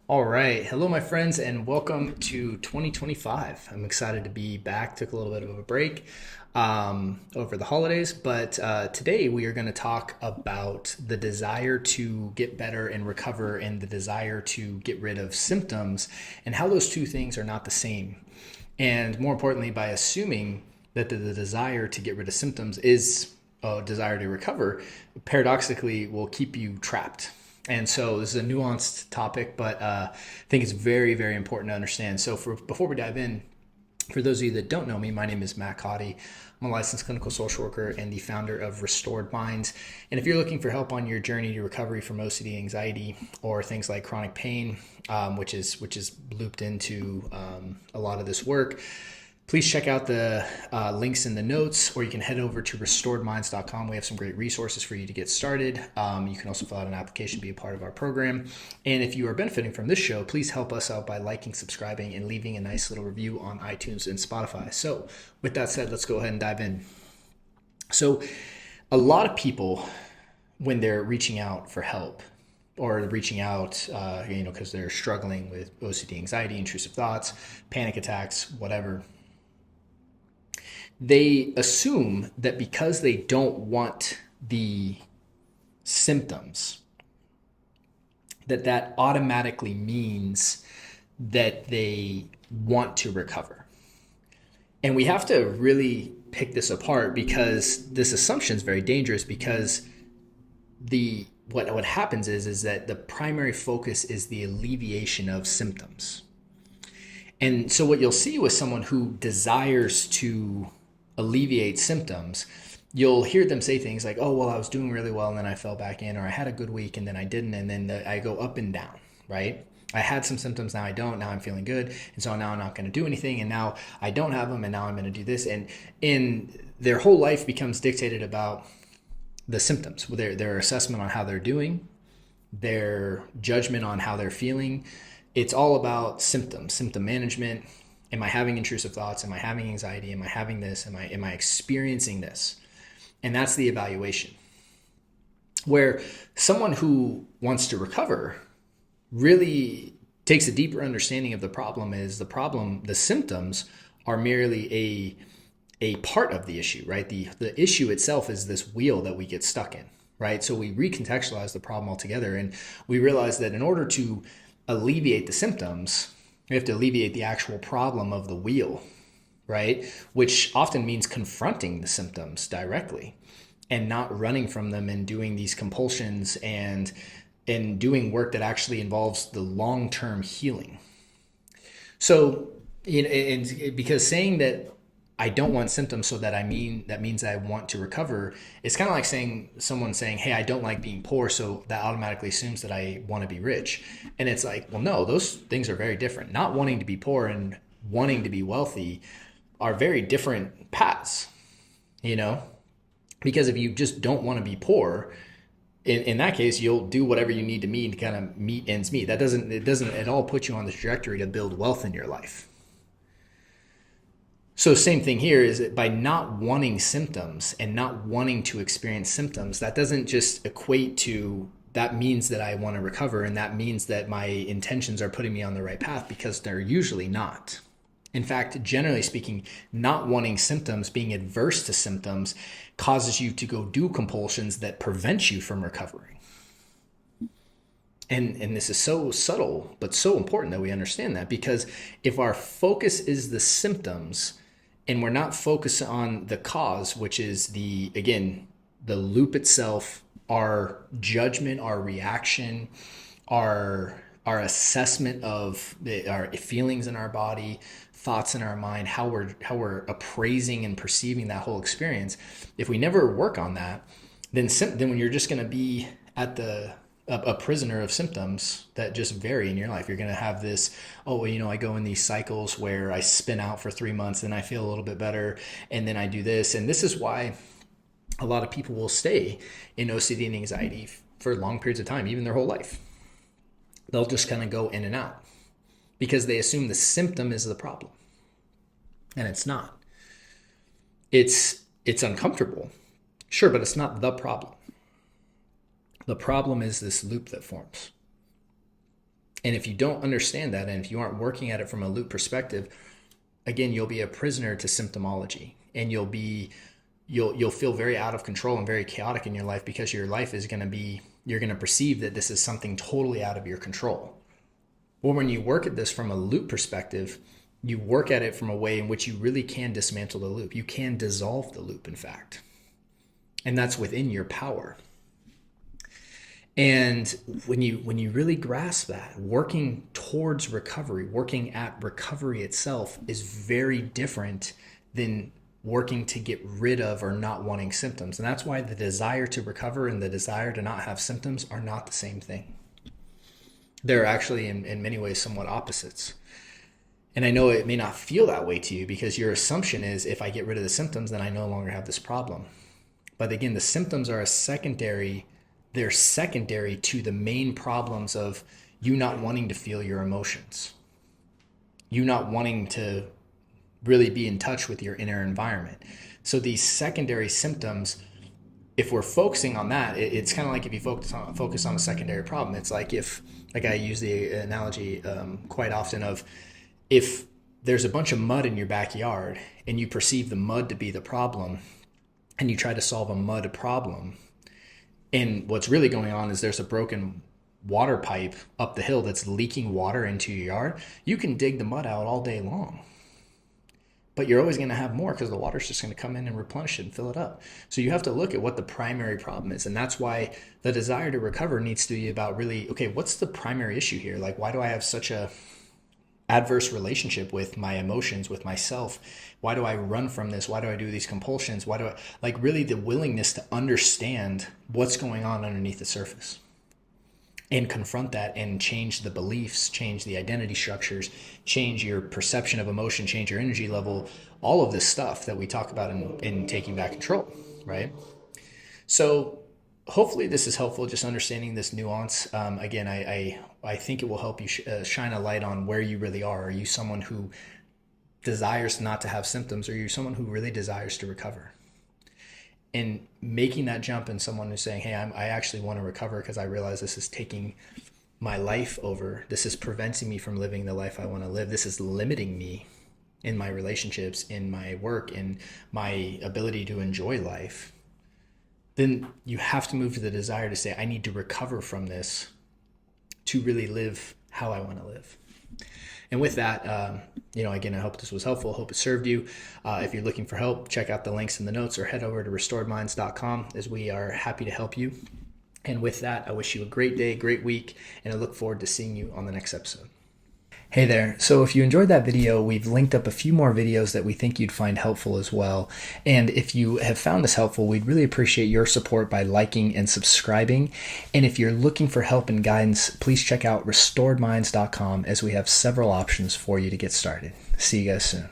All right. Hello, my friends, and welcome to 2025. I'm excited to be back. Took a little bit of a break over the holidays, but today we are going to talk about the desire to get better and recover and the desire to get rid of symptoms and how those two things are not the same. And more importantly, by assuming that the desire to get rid of symptoms is a desire to recover, paradoxically will keep you trapped. And so this is a nuanced topic, but I think it's very, very important to understand. So before we dive in, for those of you that don't know me, my name is Matt Codde. I'm a licensed clinical social worker and the founder of Restored Minds. And if you're looking for help on your journey to recovery from OCD, anxiety, or things like chronic pain, which is looped into a lot of this work, please check out the links in the notes, or you can head over to restoredminds.com. We have some great resources for you to get started. You can also fill out an application to be a part of our program. And if you are benefiting from this show, please help us out by liking, subscribing, and leaving a nice little review on iTunes and Spotify. So with that said, let's go ahead and dive in. So a lot of people, when they're reaching out for help, or reaching out, because they're struggling with OCD, anxiety, intrusive thoughts, panic attacks, whatever, they assume that because they don't want the symptoms, that automatically means that they want to recover. And we have to really pick this apart, because this assumption is very dangerous, because the what happens is that the primary focus is the alleviation of symptoms. And so what you'll see with someone who desires to alleviate symptoms, you'll hear them say things like, oh, well, I was doing really well and then I fell back in, or I had a good week and then I didn't, and then I go up and down, right? I had some symptoms, now I don't, now I'm feeling good, and so now I'm not going to do anything, and now I don't have them, and now I'm going to do this. And their whole life becomes dictated about the symptoms, their assessment on how they're doing, their judgment on how they're feeling. It's all about symptoms, symptom management. Am I having intrusive thoughts? Am I having anxiety? Am I having this? Am I experiencing this? And that's the evaluation. Where someone who wants to recover really takes a deeper understanding of the problem. The symptoms are merely a part of the issue, right? The issue itself is this wheel that we get stuck in, right? So we recontextualize the problem altogether, and we realize that in order to alleviate the symptoms, we have to alleviate the actual problem of the wheel, right? Which often means confronting the symptoms directly and not running from them and doing these compulsions and doing work that actually involves the long-term healing. So, and because saying that I don't want symptoms, so that means I want to recover. It's kind of like someone saying, hey, I don't like being poor, so that automatically assumes that I want to be rich. And it's like, well, no, those things are very different. Not wanting to be poor and wanting to be wealthy are very different paths, you know? Because if you just don't want to be poor, in that case, you'll do whatever you need to kind of meet ends meet. It doesn't at all put you on the trajectory to build wealth in your life. So same thing here, is that by not wanting symptoms and not wanting to experience symptoms, that doesn't just equate to that means that I want to recover, and that means that my intentions are putting me on the right path, because they're usually not. In fact, generally speaking, not wanting symptoms, being adverse to symptoms, causes you to go do compulsions that prevent you from recovering. And this is so subtle, but so important that we understand that, because if our focus is the symptoms, and we're not focused on the cause, which is the loop itself, our judgment, our reaction, our assessment of our feelings in our body, thoughts in our mind, how we're appraising and perceiving that whole experience. If we never work on that, then when you're just going to be at a prisoner of symptoms that just vary in your life. You're going to have this, oh, well, I go in these cycles where I spin out for 3 months and I feel a little bit better, and then I do this. And this is why a lot of people will stay in OCD and anxiety for long periods of time, even their whole life. They'll just kind of go in and out because they assume the symptom is the problem. And it's not. It's uncomfortable. Sure, but it's not the problem. The problem is this loop that forms. And if you don't understand that, and if you aren't working at it from a loop perspective, again, you'll be a prisoner to symptomology, and you'll feel very out of control and very chaotic in your life, because your life is going to be, you're going to perceive that this is something totally out of your control. Or when you work at this from a loop perspective, you work at it from a way in which you really can dismantle the loop. You can dissolve the loop, in fact. And that's within your power. And when you really grasp that, working towards recovery, working at recovery itself is very different than working to get rid of or not wanting symptoms. And that's why the desire to recover and the desire to not have symptoms are not the same thing. They're actually in many ways somewhat opposites. And I know it may not feel that way to you, because your assumption is, if I get rid of the symptoms, then I no longer have this problem. But again, the symptoms are they're secondary to the main problems of you not wanting to feel your emotions, you not wanting to really be in touch with your inner environment. So these secondary symptoms, if we're focusing on that, it's kind of like if you focus on a secondary problem. It's like I use the analogy quite often of, if there's a bunch of mud in your backyard and you perceive the mud to be the problem, and you try to solve a mud problem, and what's really going on is there's a broken water pipe up the hill that's leaking water into your yard, you can dig the mud out all day long. But you're always going to have more, because the water's just going to come in and replenish it and fill it up. So you have to look at what the primary problem is. And that's why the desire to recover needs to be about really, okay, what's the primary issue here? Like, why do I have such a adverse relationship with my emotions, with myself? Why do I run from this? Why do I do these compulsions? Why do I, like, really the willingness to understand what's going on underneath the surface and confront that and change the beliefs, change the identity structures, change your perception of emotion, change your energy level, all of this stuff that we talk about in taking back control, right? So hopefully this is helpful, just understanding this nuance. Again, I think it will help you shine a light on where you really are. Are you someone who desires not to have symptoms, or are you someone who really desires to recover? And making that jump in someone who's saying, hey, I actually want to recover because I realize this is taking my life over. This is preventing me from living the life I want to live. This is limiting me in my relationships, in my work, in my ability to enjoy life. Then you have to move to the desire to say, I need to recover from this to really live how I want to live. And with that, again, I hope this was helpful. I hope it served you. If you're looking for help, check out the links in the notes, or head over to restoredminds.com, as we are happy to help you. And with that, I wish you a great day, great week, and I look forward to seeing you on the next episode. Hey there. So if you enjoyed that video, we've linked up a few more videos that we think you'd find helpful as well. And if you have found this helpful, we'd really appreciate your support by liking and subscribing. And if you're looking for help and guidance, please check out restoredminds.com, as we have several options for you to get started. See you guys soon.